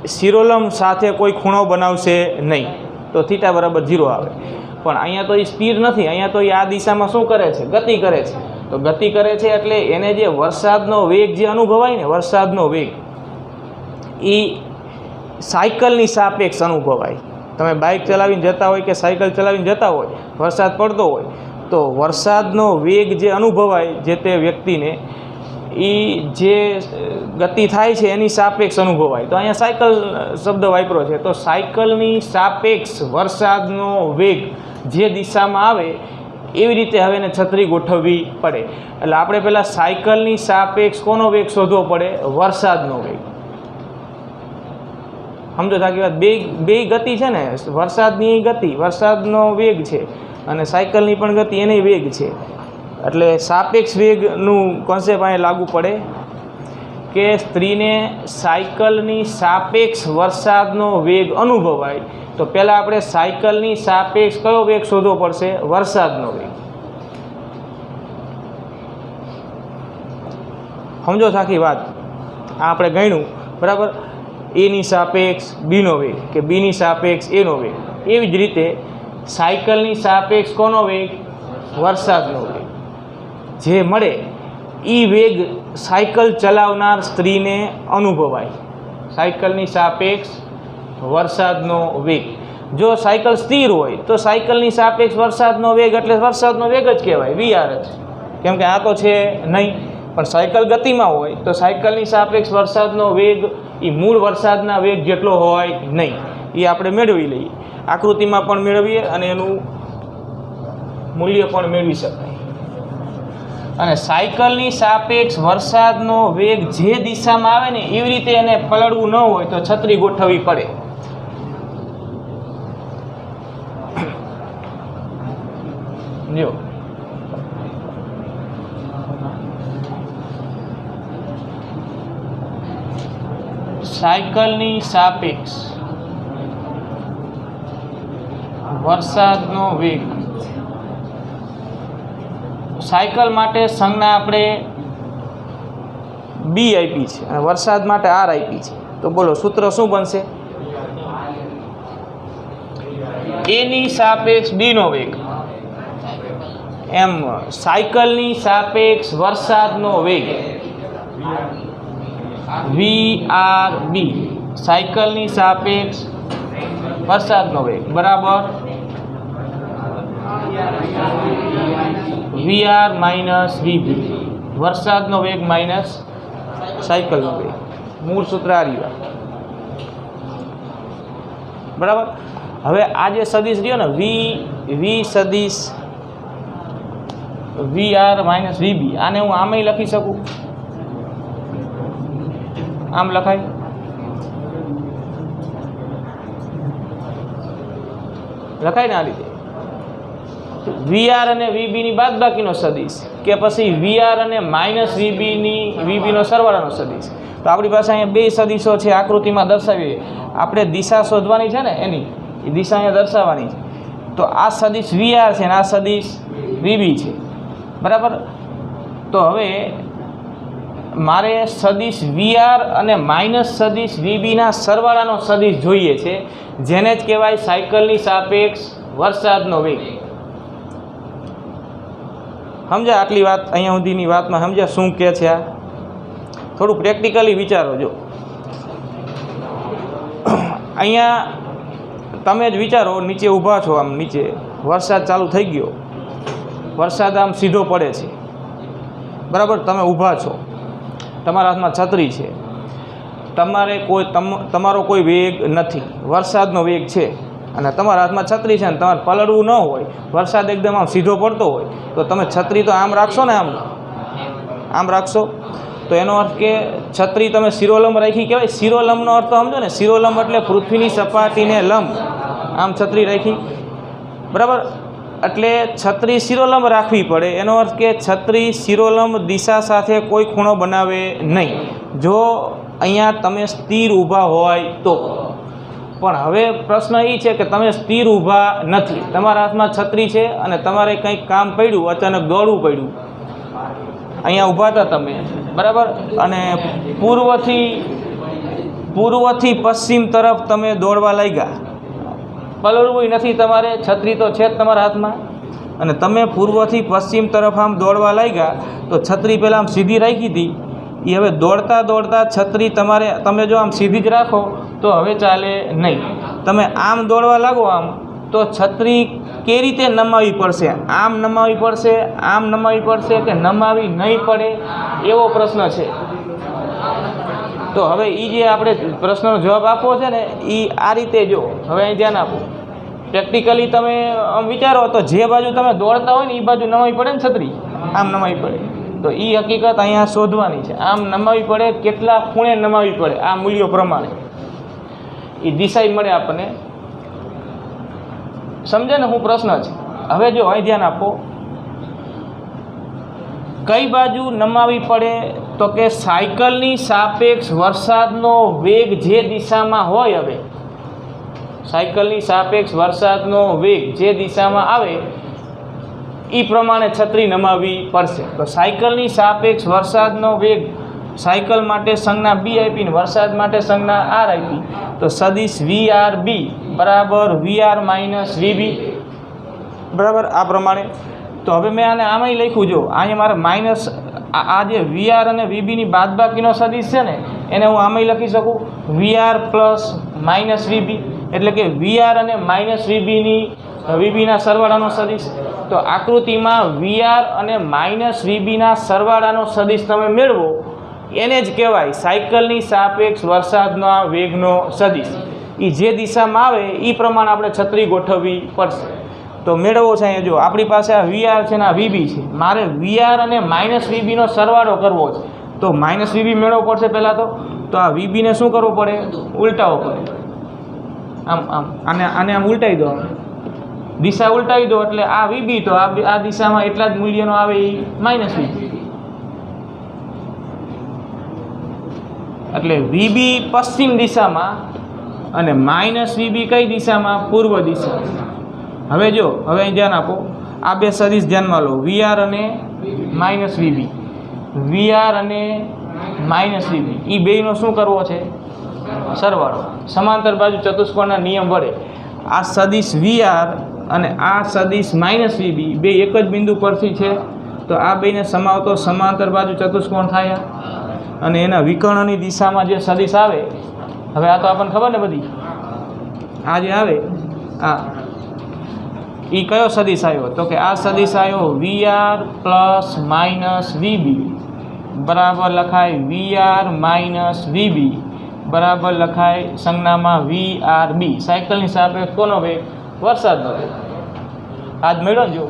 શિરોલંબ સાથે કોઈ ખૂણો બનાવશે નહીં, તો થીટા બરાબર 0 આવે. પણ અહીંયા તો એ સ્થિર નથી, અહીંયા તો એ આ દિશામાં શું કરે છે? ગતિ કરે છે. તો ગતિ કરે છે એટલે એને જે વરસાદનો વેગ જે અનુભવાય ને, વરસાદનો વેગ એ સાયકલની સાપેક્ષ અનુભવાય. તમે બાઇક ચલાવીને જતા હોય કે સાયકલ ચલાવીને જતા હોય, વરસાદ પડતો હોય, તો વરસાદનો વેગ જે અનુભવાય જે તે વ્યક્તિને, એ જે ગતિ થાય છે એની સાપેક્ષ અનુભવાય. તો અહીંયા સાયકલ શબ્દ વાપરો છે, તો સાયકલની સાપેક્ષ વરસાદનો વેગ જે દિશામાં આવે એવી રીતે હવે એને છત્રી ગોઠવવી પડે. એટલે આપણે પહેલાં સાયકલની સાપેક્ષ કોનો વેગ શોધવો પડે? વરસાદનો વેગ. સમજો થાકી વાત, બે ગતિ છે ને, વરસાદની ગતિ, વરસાદનો વેગ છે, અને સાયકલની પણ ગતિ, એની વેગ છે. એટલે સાપેક્ષ વેગનું કોન્સેપ્ટ અહીંયા લાગુ પડે કે સ્ત્રીને સાયકલની સાપેક્ષ વરસાદનો વેગ અનુભવાય, તો પહેલાં આપણે સાયકલની સાપેક્ષ કયો વેગ શોધવો પડશે? વરસાદનો વેગ. સમજો થાકી વાત, આ આપણે ગણ્યું, બરાબર. એની સાપેક્ષ બીનો વેગ, કે બીની સાપેક્ષ એનો વેગ. એવી જ રીતે સાયકલની સાપેક્ષ કોનો વેગ? વરસાદનો વેગ. જે મળે એ વેગ સાયકલ ચલાવનાર સ્ત્રીને અનુભવાય. સાયકલની સાપેક્ષ વરસાદનો વેગ. જો સાયકલ સ્થિર હોય તો સાયકલની સાપેક્ષ વરસાદનો વેગ એટલે વરસાદનો વેગ જ કહેવાય, વીઆર જ. કેમ કે આ તો છે નહીં. પણ સાયકલ ગતિમાં હોય તો સાયકલની સાપેક્ષ વરસાદનો વેગ એ મૂળ વરસાદના વેગ જેટલો હોય નહીં. એ આપણે મેળવી લઈએ, આકૃતિમાં પણ મેળવીએ અને એનું મૂલ્ય પણ મેળવી શકાય. અને સાયકલની સાપેક્ષ વરસાદનો વેગ જે દિશામાં આવે ને એવી રીતે એને પલળવું ન હોય તો છત્રી ગોઠવવી પડે. જો સાયકલની સાપેક્ષ વરસાદનો વેગ, સાયકલ માટે સંજ્ઞા આપણે બી આપી છે અને વરસાદ માટે આર આપી છે. તો બોલો સૂત્ર શું બનશે? એની સાપેક્ષ બીનો વેગ એમ સાયકલની સાપેક્ષ વરસાદનો વેગ VRB, સાયકલની સાપેક્ષ વરસાદનો વેગ બરાબર VR માઇનસ VB, વરસાદનો વેગ માઇનસ સાયકલનો વેગ. મૂળ સૂત્ર આ રહ્યું, બરાબર. હવે આ જે સદિશ રહ્યો ને V સદિશ VR માઇનસ VB, આને હું આમેય લખી શકું, આમ લખાય. લખાય ને આ રીતે VR અને VB ની બાદબાકીનો સદિશ, કે પછી VR અને માઇનસ VB નો સરવાળાનો સદિશ. તો આપણી પાસે અહીંયા બે સદિશો છે, આકૃતિમાં દર્શાવીએ. આપણે દિશા શોધવાની છે ને, એની એ દિશા અહીંયા દર્શાવવાની છે. તો આ સદિશ VR છે અને આ સદિશ VB છે, બરાબર. તો હવે મારે સદિશ VR અને માઇનસ સદિશ VB ના સરવાળાનો સદિશ જોઈએ છે, જેને જ કહેવાય સાયકલની સાપેક્ષ વરસાદનો વેગ. સમજ્યા આટલી વાત? અહીંયા સુધીની વાતમાં સમજ્યા શું કહે છે આ? થોડું પ્રેક્ટિકલી વિચારો. જો અહીંયા તમે જ વિચારો, નીચે ઊભા છો, આમ નીચે વરસાદ ચાલુ થઈ ગયો, વરસાદ આમ સીધો પડે છે, બરાબર. તમે ઊભા છો, તમારા હાથમાં છત્રી છે, તમારો કોઈ વેગ નથી, વરસાદનો વેગ છે, અને તમારા હાથમાં છત્રી છે, અને તમારે પલળવું ન હોય, વરસાદ એકદમ આમ સીધો પડતો હોય, તો તમે છત્રી તો આમ રાખશો ને, આમ રાખશો. તો એનો અર્થ કે છત્રી તમે શિરોલંબ રાખી કહેવાય. શિરોલંબનો અર્થ સમજો ને, શિરોલંબ એટલે પૃથ્વીની સપાટીને લંબ, આમ છત્રી રાખી, બરાબર. એટલે છત્રી શિરોલંબ રાખવી પડે. એનો અર્થ કે છત્રી શિરોલંબ દિશા સાથે કોઈ ખૂણો બનાવે નહીં, જો અહીંયા તમે સ્થિર ઊભા હોય તો. પણ હવે પ્રશ્ન એ છે કે તમે સ્થિર ઊભા નથી, તમારા હાથમાં છત્રી છે અને તમારે કંઈક કામ પડ્યું, અચાનક દોડવું પડ્યું. અહીંયા ઊભા હતા તમે, બરાબર, અને પૂર્વથી પશ્ચિમ તરફ તમે દોડવા લાગ્યા. પલળવું નથી તમારે, છત્રી તો છે જ તમારા હાથમાં, અને તમે પૂર્વથી પશ્ચિમ તરફ આમ દોડવા લાગ્યા. તો છત્રી પહેલાં આમ સીધી રાખી હતી, એ હવે દોડતા દોડતા છત્રી તમે જો આમ સીધી જ રાખો તો હવે ચાલે નહીં. તમે આમ દોડવા લાગો આમ, તો છત્રી કેવી રીતે નમાવી પડશે? આમ નમાવી પડશે, આમ નમાવી પડશે, કે નમાવી નહીં પડે, એવો પ્રશ્ન છે. તો હવે એ જે આપણે પ્રશ્નનો જવાબ આપવો છે ને, એ આ રીતે જો, હવે અહીં ધ્યાન આપો. પ્રેક્ટિકલી તમે આમ વિચારો તો જે બાજુ તમે દોડતા હોય ને એ બાજુ નમાવી પડે ને છત્રી, આમ નમાવી પડે. તો એ હકીકત અહીંયા શોધવાની છે. આમ નમાવી પડે, કેટલા ખૂણે નમાવી પડે, આ મૂલ્યો પ્રમાણે એ દિશા મળે આપણને. સમજે ને હું પ્રશ્ન છે. હવે જો અહીં ધ્યાન આપો, કઈ બાજુ નમાવી પડે? તો કે સાયકલની સાપેક્ષ વરસાદનો વેગ જે દિશામાં હોય, હવે સાયકલની સાપેક્ષ વરસાદનો વેગ જે દિશામાં આવે એ પ્રમાણે છત્રી નમાવવી પડશે. તો સાયકલની સાપેક્ષ વરસાદનો વેગ, સાયકલ માટે સંજ્ઞા બી આપી ને વરસાદ માટે સંજ્ઞા આર આપી, તો સદિશ વીઆર બી બરાબર વીઆર માઇનસ વીબી, બરાબર, આ પ્રમાણે. તો હવે મેં આને આમાંય લખ્યું, જો અહીંયા મારે માઇનસ આ જે વીઆર અને વીબીની બાદબાકીનો સદિશ છે ને, એને હું આમાંય લખી શકું વીઆર પ્લસ માઇનસ વીબી, એટલે કે વીઆર અને માઇનસ વીબીના સરવાળાનો સદિશ. તો આકૃતિમાં વીઆર અને માઇનસ વીબીના સરવાળાનો સદિશ તમે મેળવો, એને જ કહેવાય સાયકલની સાપેક્ષ વરસાદના વેગનો સદિશ. એ જે દિશામાં આવે એ પ્રમાણે આપણે છત્રી ગોઠવવી પડશે. તો મેળવવો છે અહીંયા, જો આપણી પાસે આ વીઆર છે ને આ વીબી છે, મારે વીઆર અને માઇનસ વીબીનો સરવાળો કરવો છે. તો માઇનસ વીબી મેળવવો પડશે પહેલાં તો આ વીબીને શું કરવું પડે? ઉલટાવવો પડે. આને આમ ઉલટાવી દો, દિશા ઉલટાવી દો, એટલે આ વીબી તો આ દિશામાં એટલા જ મૂલ્યનો આવે એ માઇનસ વીબી. એટલે વીબી પશ્ચિમ દિશામાં અને માઇનસ વીબી કઈ દિશામાં? પૂર્વ દિશા. હવે જો, હવે અહીં ધ્યાન આપો, આ બે સદિશ ધ્યાનમાં લો, વીઆર અને માઇનસ વીબી. વીઆર અને માઇનસ વીબી એ બેયનો શું કરવો છે? સરવાળો. સમાંતર બાજુ ચતુષ્કોણના નિયમ વડે આ સદિશ વીઆર અને આ સદિશ માઇનસ વીબી બે એક જ બિંદુ પરથી છે, તો આ બેને સમાવતો સમાંતર બાજુ ચતુષ્કોણ થાય. અને એના વિકર્ણની દિશામાં જે સદિશ આવે, હવે આ તો આપણને ખબર ને બધી, આ જે આવે આ એ કયો સદિશ આવ્યો? તો કે આ સદિશ આવ્યો વીઆર પ્લસ માઇનસ વીબી બરાબર લખાય વીઆર માઇનસ વીબી બરાબર લખાય સંજ્ઞામાં વીઆર બી. સાયકલની સાપેક્ષ કોનો વેગ? વરસાદનો વેગ. આજ મેળો જો.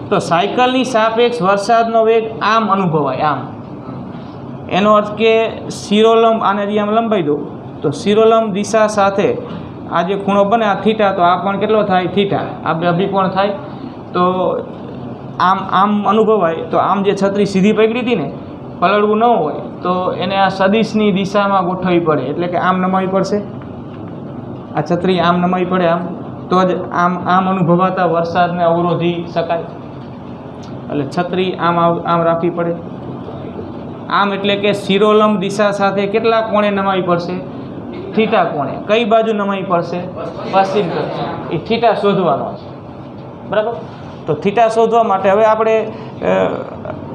તો સાયકલની સાપેક્ષ વરસાદનો વેગ આમ અનુભવાય, આમ. એનો અર્થ કે શિરોલંબ, આને જે આમ લંબાઈ દો, તો શિરોલંબ દિશા સાથે આ જે ખૂણો બને આ થીટા, તો આ પણ કેટલો થાય? થીટા. આ બે અભિકોણ થાય. તો આમ અનુભવાય. તો આમ જે છત્રી સીધી પકડી હતી ને, પલળવું ન હોય તો એને આ સદિશની દિશામાં ગોઠવવી પડે, એટલે કે આમ નમાવી પડશે. આ છત્રી આમ નમાવી પડે, આમ, તો જ આમ અનુભવાતા વરસાદને અવરોધી શકાય. એટલે છત્રી આમ રાખવી પડે. આમ એટલે કે શિરોલંબ દિશા સાથે કેટલા કોણે નમાવી પડશે? થીટા કોણે. કઈ બાજુ નમાવી પડશે? પશ્ચિમ તરફ. એ થીટા શોધવાનો છે, બરાબર. તો થીટા શોધવા માટે હવે આપણે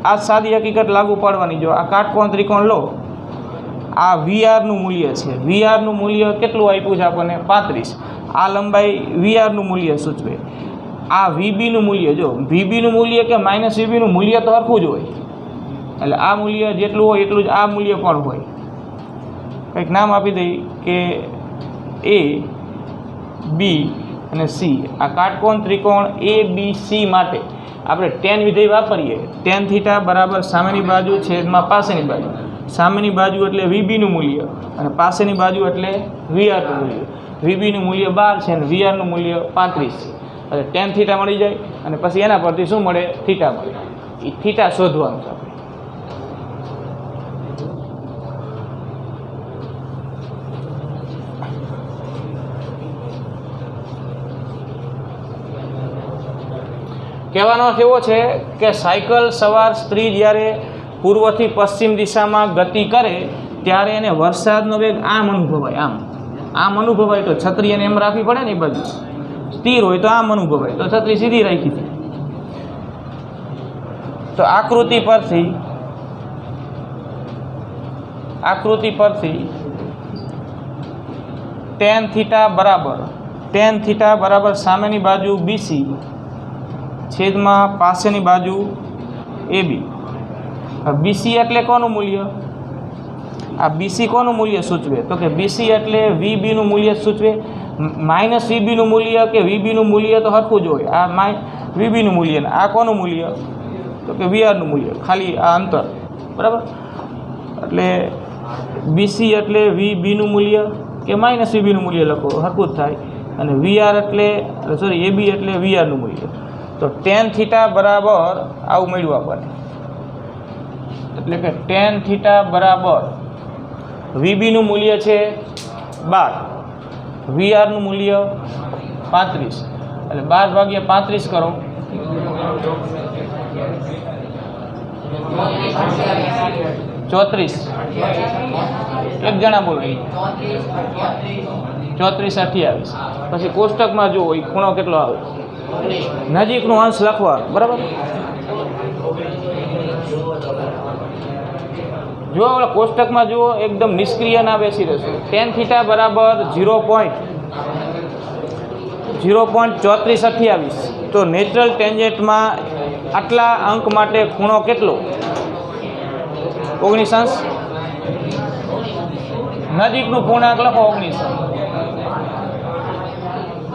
આ સાદી હકીકત લાગુ પાડવાની. જો આ કાટકોણ ત્રિકોણ લો, આ વીઆરનું મૂલ્ય છે. વીઆરનું મૂલ્ય કેટલું આપ્યું છે આપણને? 35. આ લંબાઈ વીઆરનું મૂલ્ય સૂચવે. આ વીબીનું મૂલ્ય, જો વીબીનું મૂલ્ય કે માઇનસ વીબીનું મૂલ્ય તો સરખું જ હોય, એટલે આ મૂલ્ય જેટલું હોય એટલું જ આ મૂલ્ય પણ હોય. કંઈક નામ આપી દઈએ કે એ, બી અને સી. આ કાટકોણ ત્રિકોણ એ બી સી માટે આપણે tan વિધેય વાપરીએ. tan થીટા બરાબર સામેની બાજુ છેદમાં પાસેની બાજુ. સામેની બાજુ એટલે વીબીનું મૂલ્ય અને પાસેની બાજુ એટલે વીઆરનું મૂલ્ય. વીબીનું મૂલ્ય 12 છે અને વીઆરનું મૂલ્ય 35 છે. એટલે tan થીટા મળી જાય અને પછી એના પરથી શું મળે? થીટા મળે. એ થીટા શોધવાનું છે. કહેવાનો અર્થ એવો છે કે સાયકલ સવાર સ્ત્રી જ્યારે પૂર્વથી પશ્ચિમ દિશામાં ગતિ કરે ત્યારે એને વરસાદનો વેગ આમ અનુભવાય. આમ અનુભવાય તો છત્રી એને એમ રાખવી પડે ને, એ બાજુ સ્થિર હોય તો આમ અનુભવાય, તો છત્રી સીધી રાખી હતી. તો આકૃતિ પરથી tan થીટા બરાબર સામેની બાજુ બીસી છેદમાં પાસેની બાજુ એબી. બીસી એટલે કોનું મૂલ્ય? આ બીસી કોનું મૂલ્ય સૂચવે? તો કે બીસી એટલે વીબીનું મૂલ્ય સૂચવે. માઇનસ વીબીનું મૂલ્ય કે વીબીનું મૂલ્ય તો સરખું જ હોય. આ વીબીનું મૂલ્ય ને આ કોનું મૂલ્ય? તો કે વીઆરનું મૂલ્ય, ખાલી આ અંતર. બરાબર? એટલે બીસી એટલે વીબીનું મૂલ્ય કે માઇનસ વીબીનું મૂલ્ય લખો, સરખું જ થાય. અને વીઆર એટલે એબી એટલે વીઆરનું મૂલ્ય. તો tan થીટા બરાબર આવું મળ્યું આપણને. એટલે કે tan થીટા બરાબર વીબીનું મૂલ્ય છે 12, વીઆરનું મૂલ્ય 35. એટલે 12 ભાગ્યા 35 કરો, 34. એક જણા બોલો. 34 28. પછી કોષ્ટકમાં જુઓ એ ખૂણો કેટલો આવે, નજીકનો અંશ લખવાનો. બરાબર? જો ઓલા કોષ્ટકમાં જુઓ એકદમ નિષ્ક્રિય ના બેસી રહેશો. tan થીટા બરાબર 0.3428. તો નેચરલ ટેન્જેન્ટમાં આટલા અંક માટે ખૂણો કેટલો? 19. નજીકનું પૂર્ણાંક લખો 19.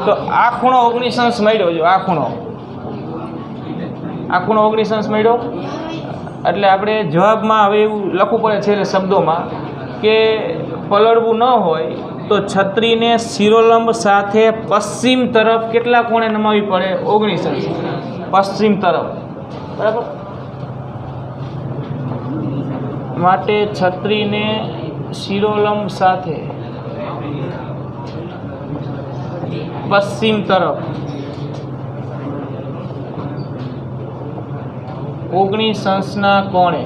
તો આ ખૂણો 19 મળ્યો. જો આ ખૂણો 19 મળ્યો. એટલે આપણે જવાબમાં હવે એવું લખવું પડે છે એટલે શબ્દોમાં કે પલળવું ન હોય તો છત્રીને શિરોલંબ સાથે પશ્ચિમ તરફ કેટલા કોણે નમાવી પડે? 19 પશ્ચિમ તરફ. બરાબર? માટે છત્રીને શિરોલંબ સાથે પશ્ચિમ તરફ 19 કોણે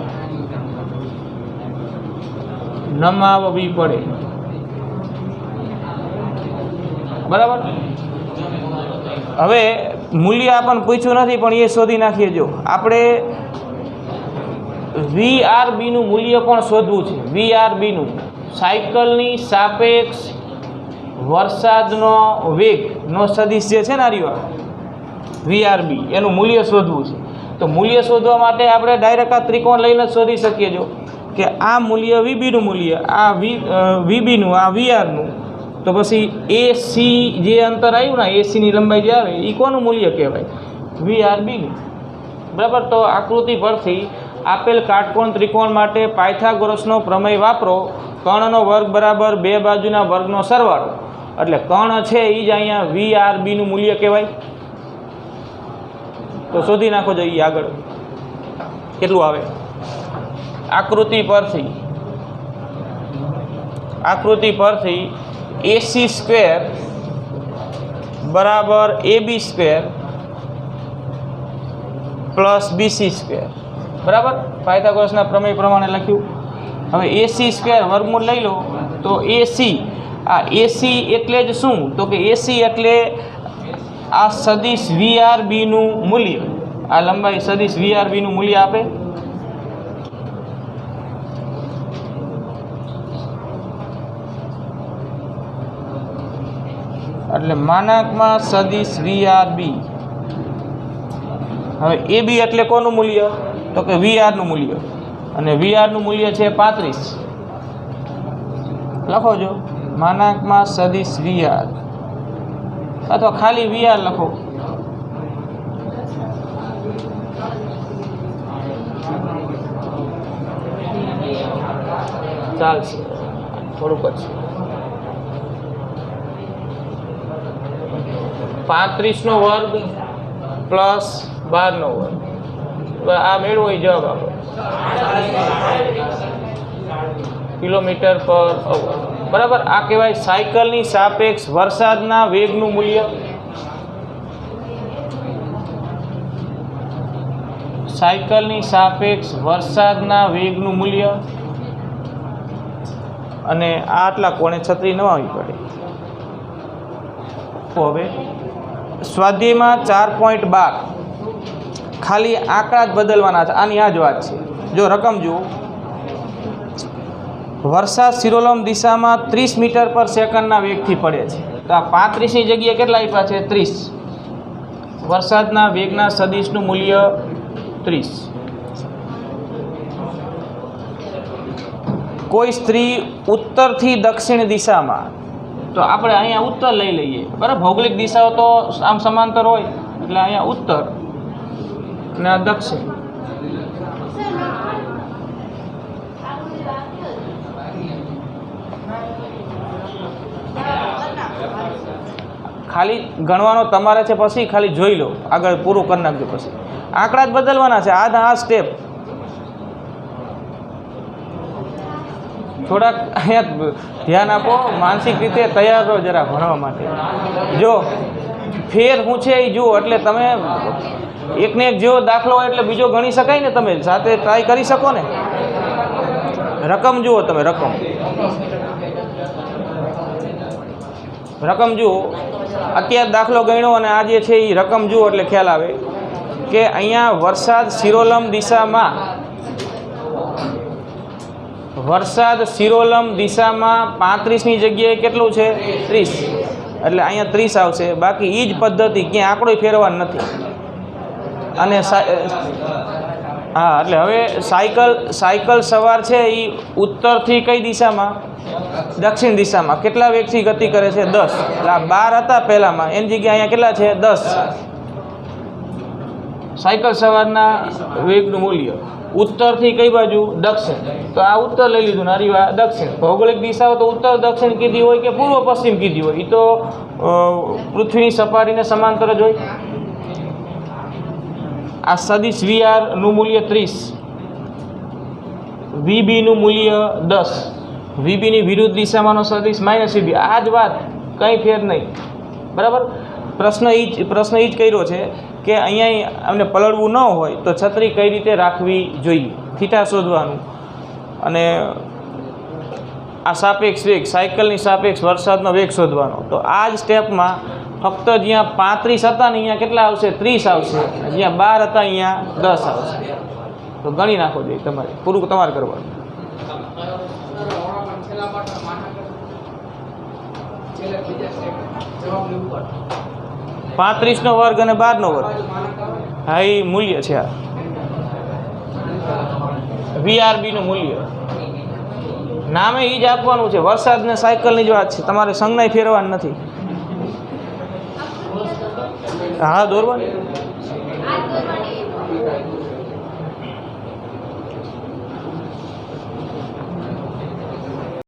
નમાવવી પડે. બરાબર? હવે મૂલ્ય આપણને પૂછ્યું નથી પણ એ શોધી નાખીએ. જો આપણે વીઆરબીનું મૂલ્ય પણ શોધવું છે. વીઆરબીનું સાયકલની સાપેક્ષ વરસાદનો વેગનો સદિશ જે છે ને આર્યો વીઆરબી, એનું મૂલ્ય શોધવું છે. તો મૂલ્ય શોધવા માટે આપણે ડાયરેક્ટ આ ત્રિકોણ લઈને જ શોધી શકીએ. જો કે આ મૂલ્ય વીબીનું મૂલ્ય, આ વીબીનું, આ વીઆરનું, તો પછી એસી જે અંતર આવ્યું ને, એસીની લંબાઈ જે આવે એ કોનું મૂલ્ય કહેવાય? વીઆરબીનું. બરાબર? તો આકૃતિ પરથી આપેલ કાટકોણ ત્રિકોણ માટે પાયથાગોરસનો પ્રમેય વાપરો. કર્ણનો વર્ગ બરાબર 2 બાજુના વર્ગનો સરવાળો. એટલે કર્ણ છે એ જ અહીંયા વીઆરબીનું મૂલ્ય કહેવાય. તો શોધી નાખો. જોઈએ આગળ કેટલું આવે. આકૃતિ પરથી AC² બરાબર AB² પ્લસ BC². બરાબર? પાયથાગોરસના પ્રમેય પ્રમાણે લખ્યું. હવે AC² વર્ગમૂળ લઈ લો તો AC, આ AC એટલે જ શું? તો કે AC એટલે આ સદિશ વીઆરબીનું મૂલ્ય, આ લંબાઈ સદિશ વીઆરબીનું મૂલ્ય આપે. એટલે માનાંકમાં સદિશ VRB. હવે AB એટલે કોનું મૂલ્ય? તો કે VRનું મૂલ્ય, અને VRનું મૂલ્ય છે 35. લખો જો માનાંકમાં સદિશ VR, અથવા ખાલી VR લખો. ચાલશે, થોડુંક જ 35નો વર્ગ પ્લસ 12નો વર્ગ. આ મેળવો એ જવાબ આપો. કિલોમીટર પર અવર. બરાબર. આ કહેવાય સાયકલની સાપેક્ષ વરસાદના વેગનું મૂલ્ય. સાયકલની સાપેક્ષ વરસાદના વેગનું મૂલ્ય. અને આટલા કોણે છત્રી નવાવી પડે. હવે સ્વાધ્યાયમાં 4.12 ખાલી આંકડા જ બદલવાના છે. આની આ જ વાત છે. જો રકમ જુઓ, વરસાદ શિરોલમ દિશામાં 30 મીટર પર સેકન્ડના વેગથી પડે છે. તો આ 35ની જગ્યાએ કેટલા આપ્યા છે? 30. વરસાદના વેગના સદિશનું મૂલ્ય 30. કોઈ સ્ત્રી ઉત્તરથી દક્ષિણ દિશામાં, તો આપણે અહીંયા ઉત્તર લઈ લઈએ. બરાબર. ભૌગોલિક દિશાઓ તો આમ સમાંતર હોય, એટલે અહીંયા ઉત્તર અને આ દક્ષિણ. ખાલી ગણવાનો તમારે છે, પછી ખાલી જોઈ લો, આગળ પૂરું કરી નાખજો. પછી આંકડા જ બદલવાના છે. આ સ્ટેપ થોડાક અહીંયા ધ્યાન આપો, માનસિક રીતે તૈયાર રહો જરા ભણવા માટે. જો ફેર શું છે એ જુઓ, એટલે તમે એકને એક જેવો દાખલો હોય એટલે બીજો ગણી શકાય ને. તમે સાથે ટ્રાય કરી શકો ને. રકમ જુઓ તમે, રકમ જુઓ. અત્યારે દાખલો ગણ્યો અને આ જે છે એ રકમ જુઓ એટલે ખ્યાલ આવે કે અહીંયા વરસાદ શિરોલમ દિશામાં, વરસાદ શિરોલમ દિશામાં 35ની જગ્યાએ કેટલું છે? 30. એટલે અહીંયા 30 આવશે. બાકી એ જ પદ્ધતિ, ક્યાંય આંકડો ફેરવાનો નથી. અને હા, એટલે હવે સાયકલ સવાર છે એ ઉત્તરથી કઈ દિશામાં? દક્ષિણ દિશામાં. કેટલા વેગથી ગતિ કરે છે? 10. એટલે આ 12 હતા પહેલામાં, એની જગ્યાએ અહીંયા કેટલા છે? 10. સાયકલ સવારના વેગનું મૂલ્ય. ઉત્તરથી કઈ બાજુ? દક્ષિણ. તો આ ઉત્તર લઈ લીધું ને આ દક્ષિણ. ભૌગોલિક દિશાઓ તો ઉત્તર દક્ષિણ કીધી હોય કે પૂર્વ પશ્ચિમ કીધી હોય, એ તો પૃથ્વીની સપાટીને સમાંતર જ હોય. આ સદિશ VRનું મૂલ્ય 30, VBનું મૂલ્ય 10. VBની વિરુદ્ધ દિશામાંનો સદિશ -VB. આ જ વાત, કંઈ ફેર નહીં. બરાબર. પ્રશ્ન એ જ કર્યો છે કે અહીંયા અમને પલળવું ન હોય તો છત્રી કઈ રીતે રાખવી જોઈએ, થીટા શોધવાનું. અને આ સાપેક્ષ વેગ, સાયકલની સાપેક્ષ વરસાદનો વેગ શોધવાનો. તો આ જ સ્ટેપમાં ફક્ત જ્યાં 35 હતા ને અહીંયા કેટલા આવશે? 30 આવશે. જ્યાં 12 હતા અહીંયા 10 આવશે. તો ગણી નાખો જોઈએ તમારે, પૂરું તમારે કરવાનું. $35 વર્ગ અને 12 વર્ગ. હા, એ મૂલ્ય છે. આ VRBનું મૂલ્ય નામે એ જ આપવાનું છે. વરસાદ ને સાયકલની જ વાત છે, તમારે સંજ્ઞા ફેરવાની નથી. હા, દોરવાની.